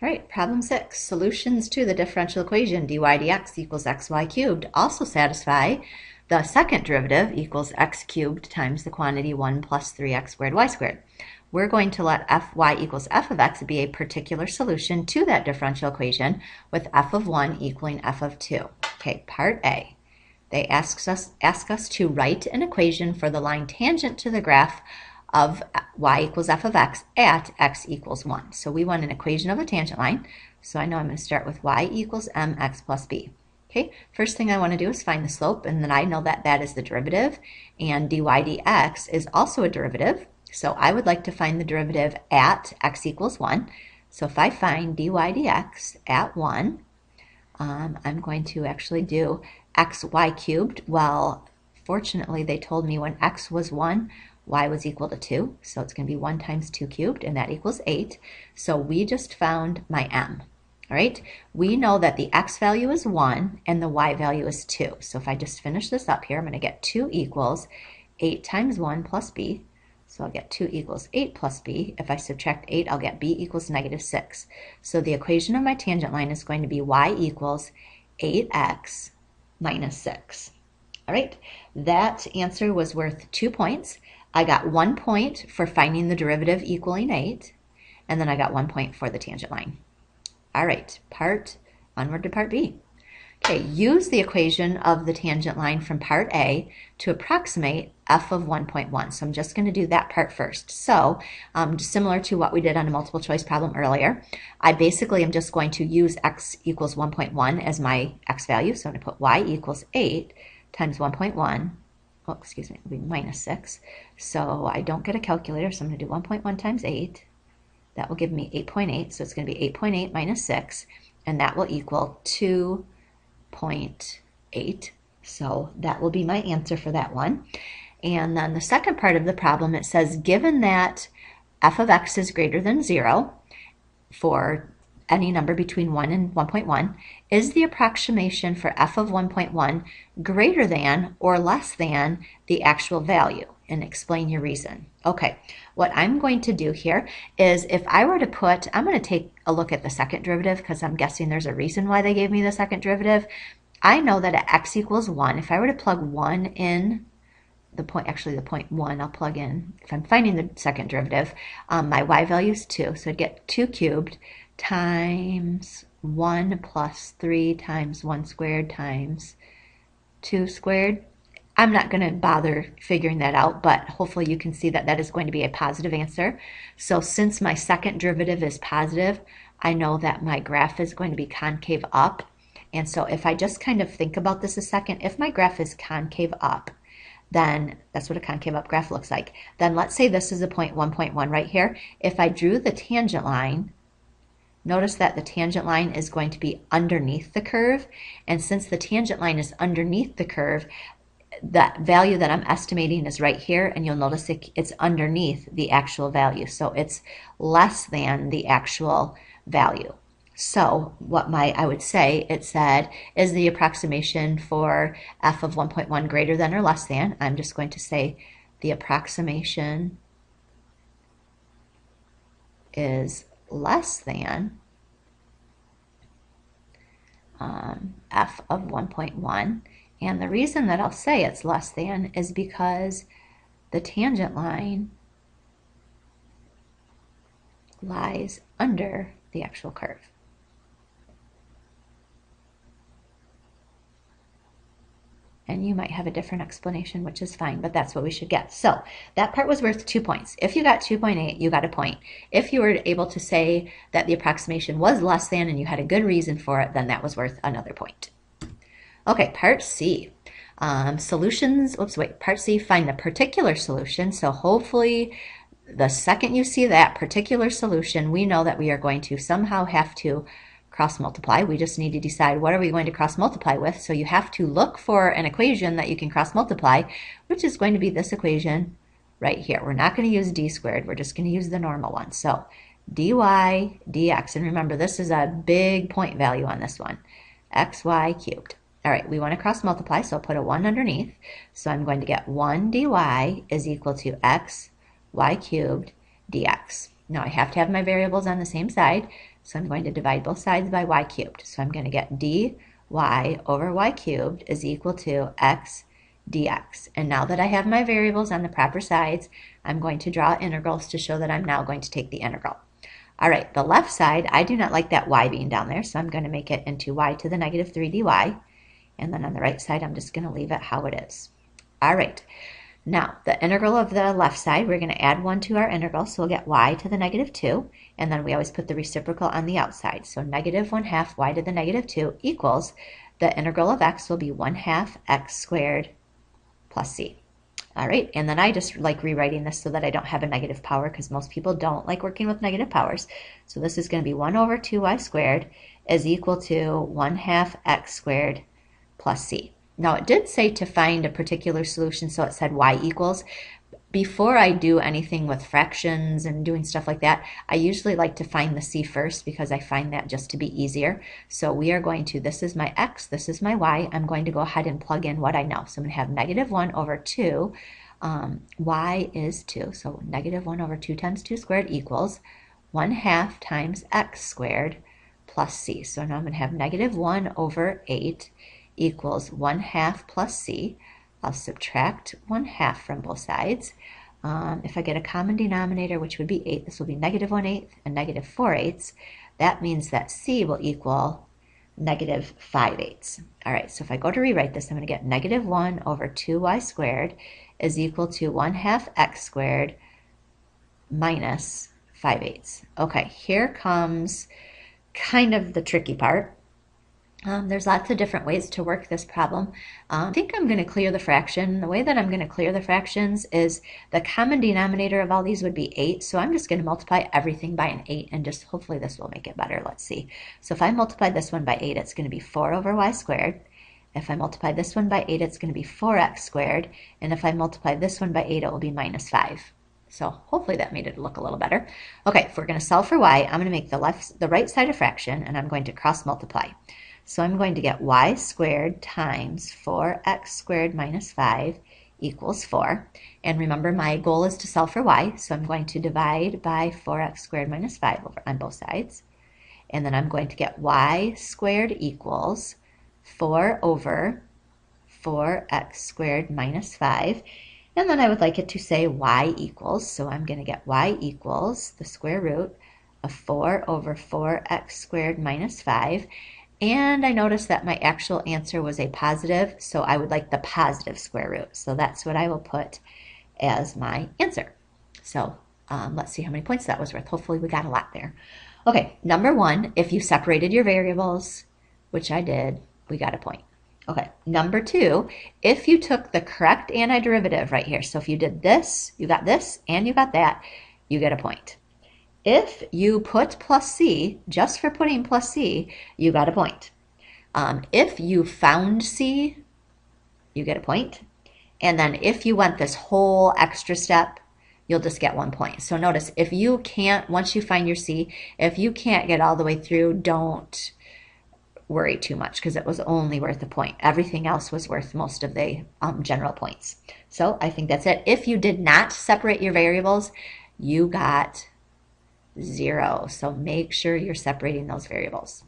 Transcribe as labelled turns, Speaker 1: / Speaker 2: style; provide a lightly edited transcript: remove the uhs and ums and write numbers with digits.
Speaker 1: All right, problem 6. Solutions to the differential equation dy dx equals xy cubed also satisfy the second derivative equals x cubed times the quantity 1 plus 3x squared y squared. We're going to let fy equals f of x be a particular solution to that differential equation with f of 1 equaling f of 2. Okay, part A. They ask us to write an equation for the line tangent to the graph of y equals f of x at x equals 1. So we want an equation of a tangent line. So I know I'm going to start with y equals mx plus b. Okay, first thing I want to do is find the slope, and then I know that that is the derivative, and dy dx is also a derivative. So I would like to find the derivative at x equals 1. So if I find dy dx at 1, I'm going to actually do xy cubed. Well, fortunately, they told me when x was 1, y was equal to 2. So it's going to be 1 times 2 cubed, and that equals 8. So we just found my m. All right, we know that the x value is 1 and the y value is 2. So if I just finish this up here, I'm going to get 2 equals 8 times 1 plus b. So I'll get 2 equals 8 plus b. If I subtract 8, I'll get b equals negative 6. So the equation of my tangent line is going to be y equals 8x minus 6. All right, that answer was worth 2 points. I got 1 point for finding the derivative equaling 8, and then I got 1 point for the tangent line. All right, onward to part B. Okay, use the equation of the tangent line from part A to approximate f of 1.1. So I'm just going to do that part first. So similar to what we did on a multiple choice problem earlier, I basically am just going to use x equals 1.1 as my x value. So I'm going to put y equals 8 times 1.1. Oh, excuse me, it'll be minus 6. So I don't get a calculator, so I'm going to do 1.1 times 8. That will give me 8.8. So it's going to be 8.8 minus 6, and that will equal 2.8. So that will be my answer for that one. And then the second part of the problem, it says, given that f of x is greater than 0 for any number between 1 and 1.1, is the approximation for f of 1.1 greater than or less than the actual value? And explain your reason. Okay, what I'm going to do here is if I were to put, I'm going to take a look at the second derivative because I'm guessing there's a reason why they gave me the second derivative. I know that at x equals 1, if I were to plug 1 in, the point 1 I'll plug in, if I'm finding the second derivative, my y value is 2, so I'd get 2 cubed times 1 plus 3 times 1 squared times 2 squared. I'm not going to bother figuring that out, but hopefully you can see that that is going to be a positive answer. So since my second derivative is positive, I know that my graph is going to be concave up. And so if I just kind of think about this a second, if my graph is concave up, then that's what a concave up graph looks like. Then let's say this is a point 1.1 right here. If I drew the tangent line, notice that the tangent line is going to be underneath the curve. And since the tangent line is underneath the curve, that value that I'm estimating is right here, and you'll notice it's underneath the actual value. So it's less than the actual value. So what I would say, it said, is the approximation for f of 1.1 greater than or less than? I'm just going to say the approximation is less than f of 1.1. And the reason that I'll say it's less than is because the tangent line lies under the actual curve. And you might have a different explanation, which is fine, but that's what we should get. So that part was worth 2 points. If you got 2.8, you got a point. If you were able to say that the approximation was less than and you had a good reason for it, then that was worth another point. Okay, part C. Part C, find the particular solution. So hopefully the second you see that particular solution, we know that we are going to somehow have to cross multiply. We just need to decide what are we going to cross multiply with. So you have to look for an equation that you can cross multiply, which is going to be this equation right here. We're not going to use d squared. We're just going to use the normal one. So dy dx, and remember this is a big point value on this one, xy cubed. All right, we want to cross multiply, so I'll put a 1 underneath. So I'm going to get 1 dy is equal to x y cubed dx. Now I have to have my variables on the same side. So I'm going to divide both sides by y cubed. So I'm going to get dy over y cubed is equal to x dx. And now that I have my variables on the proper sides, I'm going to draw integrals to show that I'm now going to take the integral. All right, the left side, I do not like that y being down there, so I'm going to make it into y to the negative 3 dy. And then on the right side, I'm just going to leave it how it is. All right, now the integral of the left side, we're going to add 1 to our integral, so we'll get y to the negative 2. And then we always put the reciprocal on the outside. So negative 1/2 y to the negative 2 equals the integral of x will be 1/2 x squared plus c. All right, and then I just like rewriting this so that I don't have a negative power because most people don't like working with negative powers. So this is going to be 1 over 2y squared is equal to 1/2 x squared plus c. Now it did say to find a particular solution, so it said y equals. Before I do anything with fractions and doing stuff like that, I usually like to find the c first because I find that just to be easier. So we are going to, this is my x, this is my y. I'm going to go ahead and plug in what I know. So I'm going to have negative 1 over 2. Y is 2. So negative 1 over 2 times 2 squared equals 1/2 times x squared plus c. So now I'm going to have negative 1 over 8 equals 1/2 plus c. I'll subtract 1/2 from both sides. If I get a common denominator, which would be 8, this will be negative 1/8 and negative 4/8. That means that c will equal negative 5/8. All right, so if I go to rewrite this, I'm going to get negative 1 over 2y squared is equal to 1/2 x squared minus 5/8. Okay, here comes kind of the tricky part. There's lots of different ways to work this problem. I think I'm going to clear the fraction. The way that I'm going to clear the fractions is the common denominator of all these would be 8, so I'm just going to multiply everything by an 8, and just hopefully this will make it better. Let's see. So if I multiply this one by 8, it's going to be 4 over y squared. If I multiply this one by 8, it's going to be 4x squared, and if I multiply this one by 8, it will be minus 5. So hopefully that made it look a little better. Okay, if we're going to solve for y, I'm going to make the right side a fraction, and I'm going to cross multiply. So I'm going to get y squared times 4x squared minus 5 equals 4. And remember, my goal is to solve for y, so I'm going to divide by 4x squared minus 5 over on both sides. And then I'm going to get y squared equals 4 over 4x squared minus 5. And then I would like it to say y equals, so I'm going to get y equals the square root of 4 over 4x squared minus 5. And I noticed that my actual answer was a positive, so I would like the positive square root. So that's what I will put as my answer. So let's see how many points that was worth. Hopefully we got a lot there. Okay, number 1, if you separated your variables, which I did, we got a point. Okay, number 2, if you took the correct antiderivative right here, so if you did this, you got this, and you got that, you get a point. If you put plus c, just for putting plus c, you got a point. If you found c, you get a point. And then if you went this whole extra step, you'll just get 1 point. So notice, if you can't, once you find your c, if you can't get all the way through, don't worry too much because it was only worth a point. Everything else was worth most of the general points. So I think that's it. If you did not separate your variables, you got 0. So make sure you're separating those variables.